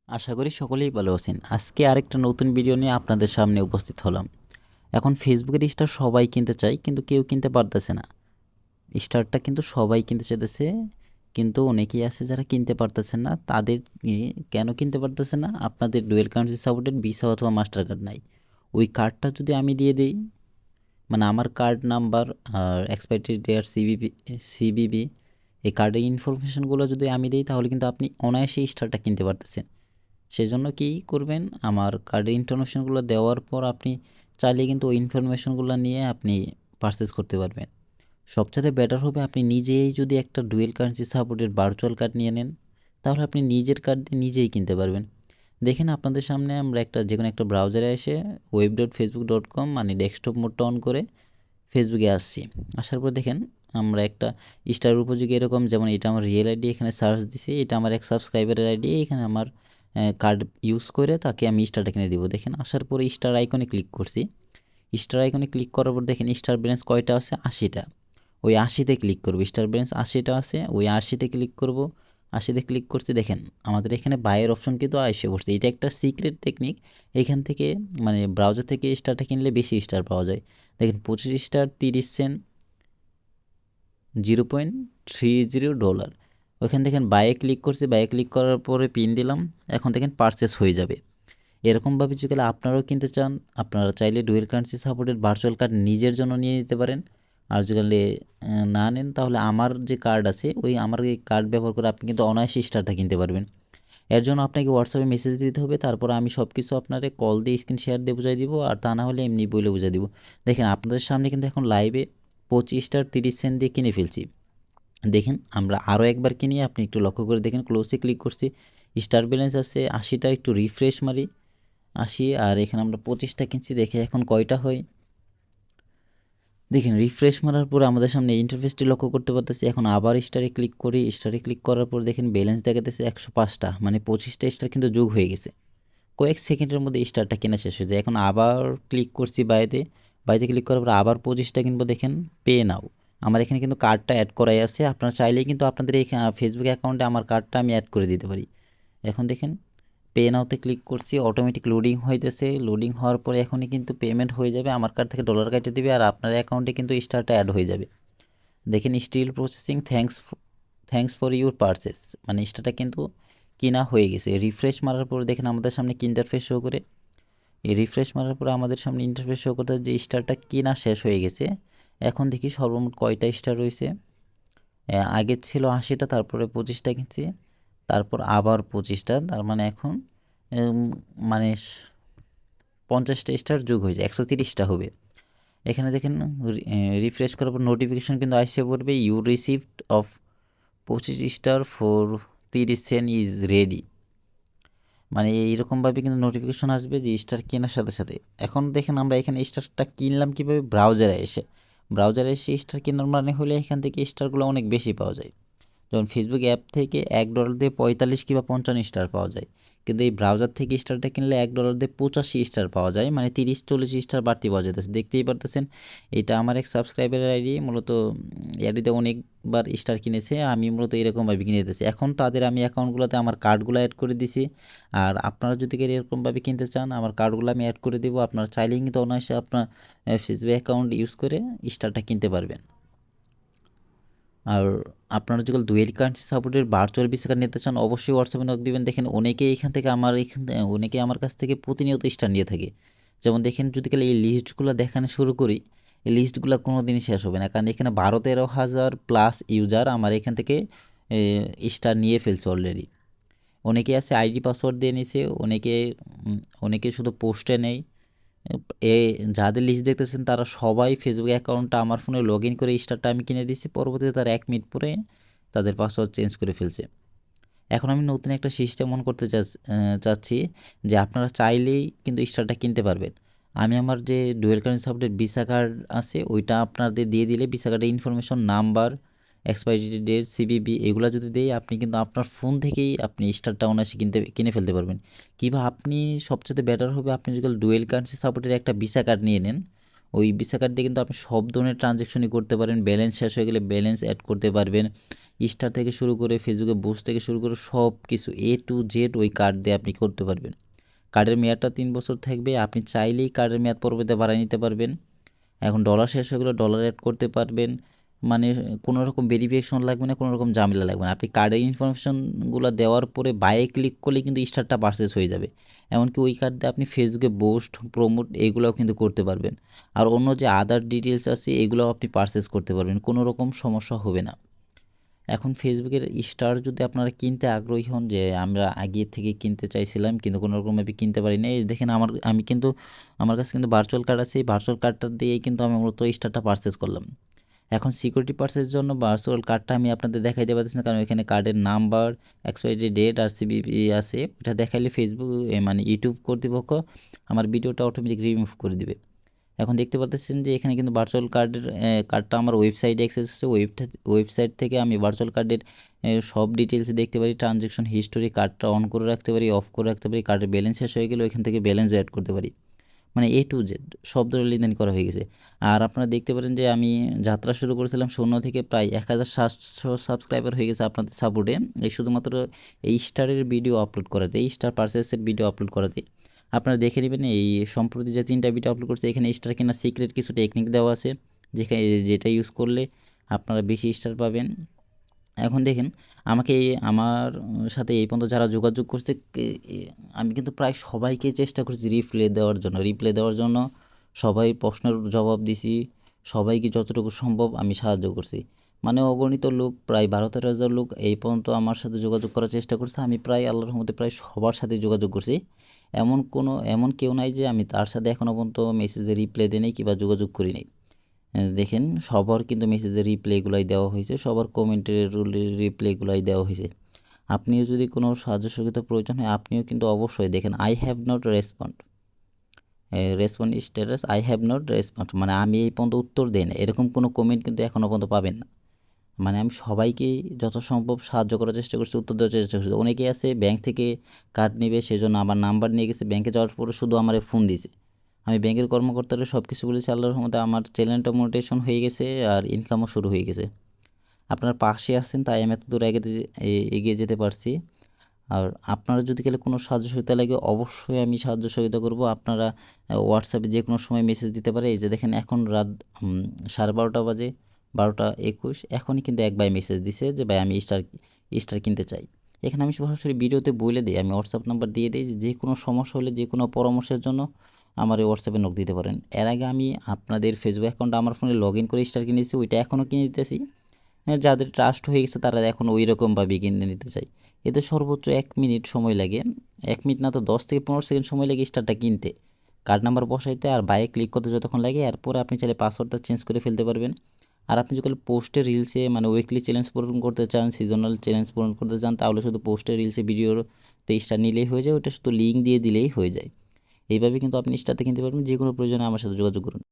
আশা করি সকলেই ভালো আছেন। আজকে আরেকটা নতুন ভিডিও নিয়ে আপনাদের সামনে উপস্থিত হলাম। এখন ফেসবুকের স্টার সবাই কিনতে চায় কিন্তু কেউ কিনতে পারতেছে না। স্টারটা কিন্তু সবাই কিনতে চাইতেছে কিন্তু অনেকেই আছে যারা কিনতে পারতেছে না। তাদের কেন কিনতে পারতেছে না? আপনাদের ডুয়েল কারেন্সি সাপোর্টেড ভিসা অথবা মাস্টার কার্ড নাই। ওই কার্ডটা যদি আমি দিয়ে দেই, মানে আমার কার্ড নাম্বার আর এক্সপায়ারি ডেট সিবিবি এই কার্ডের ইনফরমেশনগুলো যদি আমি দিই তাহলে কিন্তু আপনি অনায়াসে স্টারটা কিনতে পারতেছেন। সেজন্য কী করবেন, আমার কার্ডের ইনফরমেশনগুলো দেওয়ার পর আপনি চাইলে কিন্তু ওই ইনফরমেশনগুলো নিয়ে আপনি পারচেস করতে পারবেন। সবচাইতে বেটার হবে আপনি নিজেই যদি একটা dual currency supported virtual card নিয়ে নেন, তাহলে আপনি নিজের কার্ড দিয়ে নিজেই কিনতে পারবেন। দেখেন আপনাদের সামনে আমরা যেকোনো একটা ব্রাউজারে এসে web.facebook.com মানে ডেস্কটপ মোডটা অন করে ফেসবুকে আসছি। আসার পর দেখেন আমরা একটা স্টার উপযোগী এরকম, যেমন এটা আমার রিয়েল আইডি, এখানে সার্চ দিছি, এটা আমার এক সাবস্ক্রাইবারের আইডি, এখানে আমার কার্ড ইউজ করে তাকে আমি স্টারটা কিনে দিব। দেখেন আসার পরে স্টার আইকনে ক্লিক করছি। স্টার আইকনে ক্লিক করার পর দেখেন স্টার ব্যালেন্স কয়টা আছে, 80টা। ওই 80তে ক্লিক করব। স্টার ব্যালেন্স 80টা আছে, ওই 80তে ক্লিক করব। 80তে ক্লিক করছি, দেখেন আমাদের এখানে বাইয়ের অপশন কিন্তু এসে পড়ছে। এটা একটা সিক্রেট টেকনিক। এখান থেকে মানে ব্রাউজার থেকে স্টারটা কিনলে বেশি স্টার পাওয়া যায়। দেখেন 25 স্টার 30 সেন্ট, $0.30। ওইখানে দেখেন বাইয়ে ক্লিক করছি, বাইয়ে ক্লিক করার পরে পিন দিলাম। এখন দেখেন পারচেস হয়ে যাবে। এরকমভাবে যদি আপনারাও কিনতে চান, আপনারা চাইলে dual currency supported virtual card নিজের জন্য নিয়ে নিতে পারেন। আর যদি না নেন তাহলে আমার যে কার্ড আছে ওই আমার এই কার্ড ব্যবহার করে আপনি কিন্তু অনায়াসে স্টারটা কিনতে পারবেন। এর জন্য আপনাকে হোয়াটসঅ্যাপে মেসেজ দিতে হবে, তারপর আমি সব কিছু আপনারে কল দিয়ে স্ক্রিন শেয়ার দিয়ে বুঝাই দিব, আর তা না হলে এমনি বলে বুঝাই দিব। দেখেন আপনাদের সামনে কিন্তু এখন লাইভে 25 স্টার 30 সেন্ট দিয়ে কিনে ফেলছি। দেখেন আমরা আরও একবার কিনি, আপনি একটু লক্ষ্য করে দেখেন। ক্লোজে ক্লিক করছি, স্টার ব্যালেন্স আছে 80টা, একটু রিফ্রেশ মারি 80, আর এখানে আমরা 25টা কিনছি। দেখে এখন কয়টা হয়, দেখেন রিফ্রেশ মারার পরে আমাদের সামনে ইন্টারফেসটি লক্ষ্য করতে পারতেছি। এখন আবার স্টারে ক্লিক করি, স্টারে ক্লিক করার পর দেখেন ব্যালেন্স দেখাতেছে 105টা, মানে 25টা স্টার কিন্তু যোগ হয়ে গেছে। কয়েক সেকেন্ডের মধ্যে স্টারটা কেনা শেষ হয়ে যায়। এখন আবার ক্লিক করছি বাইতে, বাইতে ক্লিক করার পর আবার 25টা কিনবো। দেখেন পে নাও, আমার এখানে কিন্তু কার্ডটা অ্যাড করাই আছে। আপনারা চাইলেই কিন্তু আপনাদের এই ফেসবুক অ্যাকাউন্টে আমার কার্ডটা আমি অ্যাড করে দিতে পারি। এখন দেখেন পে নাওতে ক্লিক করছি, অটোমেটিক লোডিং হইতেছে। লোডিং হওয়ার পরে এখনই কিন্তু পেমেন্ট হয়ে যাবে, আমার কার্ড থেকে ডলার কেটে দিবে আর আপনার অ্যাকাউন্টে কিন্তু স্টারটা অ্যাড হয়ে যাবে। দেখেন still processing, thanks for your purchase, মানে স্টারটা কিন্তু কিনা হয়ে গেছে। রিফ্রেশ মারার পর দেখেন আমাদের সামনে কি ইন্টারফেস শো করে। এই রিফ্রেশ মারার পরে আমাদের সামনে ইন্টারফেস শো করতে যে স্টারটা কিনা শেষ হয়ে গেছে। এখন দেখি সর্বমোট কয়টা স্টার রয়েছে। আগে ছিল 80টা, তারপরে 25টা কিনছি, তারপর আবার 25টা, তার মানে এখন মানে 50টা স্টার যোগ হয়ে যায় 130টা হবে। এখানে দেখেন রিফ্রেশ করার পর নোটিফিকেশন কিন্তু আসছে পড়বে, you received of 25 star for 30 cent is ready. মানে এইরকমভাবে কিন্তু নোটিফিকেশন আসবে যে স্টার কেনার সাথে সাথে। এখন দেখেন আমরা এখানে স্টারটা কিনলাম কীভাবে, ব্রাউজারে এসে স্টার কেনার মানে হলে এখান থেকে স্টারগুলো অনেক বেশি পাওয়া যায়। যেমন ফেসবুক অ্যাপ থেকে $1 দিয়ে 45 কিংবা 55 স্টার পাওয়া যায়, কিন্তু এই ব্রাউজার থেকে স্টারটা কিনলে $1 দিয়ে 85 স্টার পাওয়া যায়, মানে 30-40 স্টার বাড়তি পাওয়া যেতেছে। দেখতেই পারতেছেন এটা আমার এক সাবস্ক্রাইবারের আইডি, মূলত আইডিতে অনেকবার স্টার কিনেছে। আমি মূলত এরকমভাবে কিনে দিতেছি। এখন তাদের আমি অ্যাকাউন্টগুলোতে আমার কার্ডগুলো অ্যাড করে দিছি, আর আপনারা যদি এরকমভাবে কিনতে চান আমার কার্ডগুলো আমি অ্যাড করে দেবো। আপনারা চাইলেই কিন্তু অনায়াসে আপনার ফেসবুক অ্যাকাউন্ট ইউজ করে স্টারটা কিনতে পারবেন। আর আপনারা যদি ডুয়েল কারেন্সি সাপোর্টের ভার্চুয়াল ভিসা কার্ড নিতে চান অবশ্যই হোয়াটসঅ্যাপে নক দিবেন। দেখেন অনেকেই অনেকে আমার কাছ থেকে প্রতিনিয়ত স্টার নিয়ে থাকে। যেমন দেখেন যদি এই লিস্টগুলো দেখানো শুরু করি, এই লিস্টগুলো কোনো দিনই শেষ হবে না, কারণ এখানে 12-13 হাজার প্লাস ইউজার আমার এখান থেকে স্টার নিয়ে ফেলছে অলরেডি। অনেকে আছে আইডি পাসওয়ার্ড দিয়ে নিছে, অনেকে শুধু পোস্টে নেই। এ যাদের লিস্ট দেখতেছেন তারা সবাই ফেসবুক অ্যাকাউন্টটা আমার ফোনে লগ ইন করে স্টারটা আমি কিনে দিচ্ছি, পরবর্তীতে তারা 1 মিনিট পরে তাদের পাসওয়ার্ড চেঞ্জ করে ফেলছে। এখন আমি নতুন একটা সিস্টেম অন করতে চাচ্ছি যে আপনারা চাইলেই কিন্তু স্টারটা কিনতে পারবেন। আমি আমার যে dual currency supported visa card আছে ওইটা আপনাদের দিয়ে দিলে ভিসা কার্ডের information, number, expiry date, CVV এগুলো যদি দেই আপনি কিন্তু আপনার ফোন থেকেই আপনি স্টারটা অনায়াসে কিনে ফেলতে পারবেন। কিংবা আপনি সবচেয়ে বেটার হবে আপনি যদি ডুয়েল কারেন্সি সাপোর্টের একটা ভিসা কার্ড নিয়ে নেন, ওই ভিসা কার্ড দিয়ে কিন্তু আপনি সব ধরনের ট্রানজ্যাকশনই করতে পারেন। ব্যালেন্স শেষ হয়ে গেলে ব্যালেন্স অ্যাড করতে পারবেন, স্টার থেকে শুরু করে ফেসবুকে বুস্ট থেকে শুরু করে সব কিছু A to Z ওই কার্ড দিয়ে আপনি করতে পারবেন। কার্ডের মেয়াদটা 3 বছর থাকবে। আপনি চাইলেই কার্ডের মেয়াদ পরবর্তীতে বাড়ায় নিতে পারবেন। এখন ডলার শেষ হয়ে গেলে ডলার অ্যাড করতে পারবেন। মানে কোনো রকম ভেরিফিকেশন লাগবে না, কোনো রকম ঝামেলা লাগবে না। আপনি কার্ডের ইনফরমেশনগুলো দেওয়ার পরে বায়ে ক্লিক করলেই কিন্তু স্টারটা পারচেজ হয়ে যাবে। এমনকি ওই কার্ড দিয়ে আপনি ফেসবুকে পোস্ট, প্রমোট এগুলোও কিন্তু করতে পারবেন। আর অন্য যে আদার ডিটেলস আছে এগুলোও আপনি পারচেজ করতে পারবেন, কোনো রকম সমস্যা হবে না। এখন ফেসবুকের স্টার যদি আপনারা কিনতে আগ্রহী হন, যে আমরা আগে থেকে কিনতে চাইছিলাম কিন্তু কোনো রকমভাবে কিনতে পারি না, এই দেখেন আমি কিন্তু আমার কাছে কিন্তু ভার্চুয়াল কার্ড আছে। এই ভার্চুয়াল কার্ডটা দিয়েই কিন্তু আমি মূলত স্টারটা পারচেজ করলাম। এখন সিকিউরিটি পারচেজের জন্য ভার্চুয়াল কার্ডটা আমি আপনাদের দেখাইতে পারতেছি না, কারণ এখানে কার্ডের নাম্বার, এক্সপায়ারি ডেট আর সিবিবি আছে। ওটা দেখাইলে ফেসবুক মানে ইউটিউব কর্তৃপক্ষ আমার ভিডিওটা অটোমেটিক রিমুভ করে দিবে। এখন দেখতে পাচ্ছেন যে এখানে কিন্তু ভার্চুয়াল কার্ডটা আমার ওয়েবসাইটে অ্যাক্সেস আছে। ওয়েবসাইট থেকে আমি ভার্চুয়াল কার্ডের সব ডিটেলস দেখতে পারি, ট্রানজ্যাকশন হিস্টোরি, কার্ডটা অন করে রাখতে পারি, অফ করে রাখতে পারি, কার্ডের ব্যালেন্স শেষ হয়ে গেলে ওইখান থেকে ব্যালেন্স অ্যাড করতে পারি। মানে A to Z সব ধরনের লেনদেন করা হয়ে গেছে। আর আপনারা দেখতে পারেন যে আমি যাত্রা শুরু করেছিলাম 0 থেকে প্রায় 1700 সাবস্ক্রাইবার হয়ে গেছে আপনাদের সাপোর্টে, এই শুধুমাত্র এই স্টারের ভিডিও আপলোড করাতে, এই স্টার পারচেসের ভিডিও আপলোড করাতে। আপনারা দেখে নেবেন এই সম্প্রতি যে 3টা ভিডিও আপলোড করছে, এখানে স্টার কেনার সিক্রেট কিছু টেকনিক দেওয়া আছে, যেটা ইউজ করলে আপনারা বেশি স্টার পাবেন। এখন দেখেন আমাকে আমার সাথে এই পর্যন্ত যারা যোগাযোগ করছে, আমি কিন্তু প্রায় সবাইকে চেষ্টা করছি রিপ্লে দেওয়ার জন্য সবাই প্রশ্নের জবাব দিছি, সবাইকে যতটুকু সম্ভব আমি সাহায্য করছি। মানে অগণিত লোক, প্রায় 12-13 হাজার লোক এই পর্যন্ত আমার সাথে যোগাযোগ করার চেষ্টা করছে। আমি প্রায় আল্লাহর রহমতে প্রায় সবার সাথে যোগাযোগ করছি। এমন কেউ নাই যে আমি তার সাথে এখনও পর্যন্ত মেসেজে রিপ্লাই দিই নাই কিংবা যোগাযোগ করি নাই। দেখেন সবার কিন্তু মেসেজের রিপ্লাইগুলাই দেওয়া হয়েছে, সবার কমেন্টের রিপ্লাইগুলাই দেওয়া হয়েছে। আপনিও যদি কোনো সাহায্য সহযোগিতা প্রয়োজন হয়, আপনিও কিন্তু অবশ্যই দেখেন I have not respond status I have not respond, মানে আমি এই পর্যন্ত উত্তর দেই না, এরকম কোনো কমেন্ট কিন্তু এখনও পর্যন্ত পাবেন না। মানে আমি সবাইকেই যথাসম্ভব সাহায্য করার চেষ্টা করছি, উত্তর দেওয়ার চেষ্টা করছি। অনেকেই আছে ব্যাংক থেকে কার্ড নেবে, সেজন্য আমার নাম্বার নিয়ে গেছে, ব্যাংকে যাওয়ার পরে শুধু আমারে ফোন দিছে। আমি ব্যাংকের কর্মকর্তারা সব কিছু বলেছি, আল্লাহর রহমতে আমার চ্যানেলটা মনিটাইজেশন হয়ে গেছে আর ইনকামও শুরু হয়ে গেছে। আপনারা পাশে আসছেন তাই আমি এত দূর এগিয়ে যেতে পারছি। আর আপনারা যদি গেলে কোনো সাহায্য সহযোগিতা লাগে অবশ্যই আমি সাহায্য সহযোগিতা করব। আপনারা হোয়াটসঅ্যাপে যে কোনো সময় মেসেজ দিতে পারে। এই যে দেখেন এখন রাত 12:30 বাজে, 12:21, এখনই কিন্তু এক ভাই মেসেজ দিছে যে ভাই আমি স্টার কিনতে চাই। এখানে আমি সরাসরি ভিডিওতে বলে দিই, আমি হোয়াটসঅ্যাপ নাম্বার দিয়ে দিই, যে কোনো সমস্যা হলে যে কোনো পরামর্শের জন্য আমার এই হোয়াটসঅ্যাপে নক দিতে পারেন। এর আগে আমি আপনাদের ফেসবুক অ্যাকাউন্টটা আমার ফোনে লগ ইন করে স্টার কিনেছি, ওইটা এখনও কিনে দিতেছি। যাদের ট্রাস্ট হয়ে গেছে তারা এখন ওই রকমভাবে কিনে নিতে চায়। এতে সর্বোচ্চ 1 মিনিট সময় লাগে, 1 মিনিট না তো 10 থেকে 15 সেকেন্ড সময় লাগে স্টারটা কিনতে, কার্ড নাম্বার বসাইতে আর বাইরে ক্লিক করতে যতক্ষণ লাগে। এরপরে আপনি চাইলে পাসওয়ার্ডটা চেঞ্জ করে ফেলতে পারবেন। আর আপনি যদি পোস্টে রিলসে মানে উইকলি চ্যালেঞ্জ পূরণ করতে চান, সিজনাল চ্যালেঞ্জ পূরণ করতে চান, তাহলে শুধু পোস্টে রিলসে ভিডিওতে স্টার নিলেই হয়ে যায়, ওটা শুধু লিঙ্ক দিয়ে দিলেই হয়ে যায়। এইভাবে কিন্তু আপনি স্টারটা কিনতে পারবেন। যে কোনো প্রয়োজনে আমার সাথে যোগাযোগ করুন।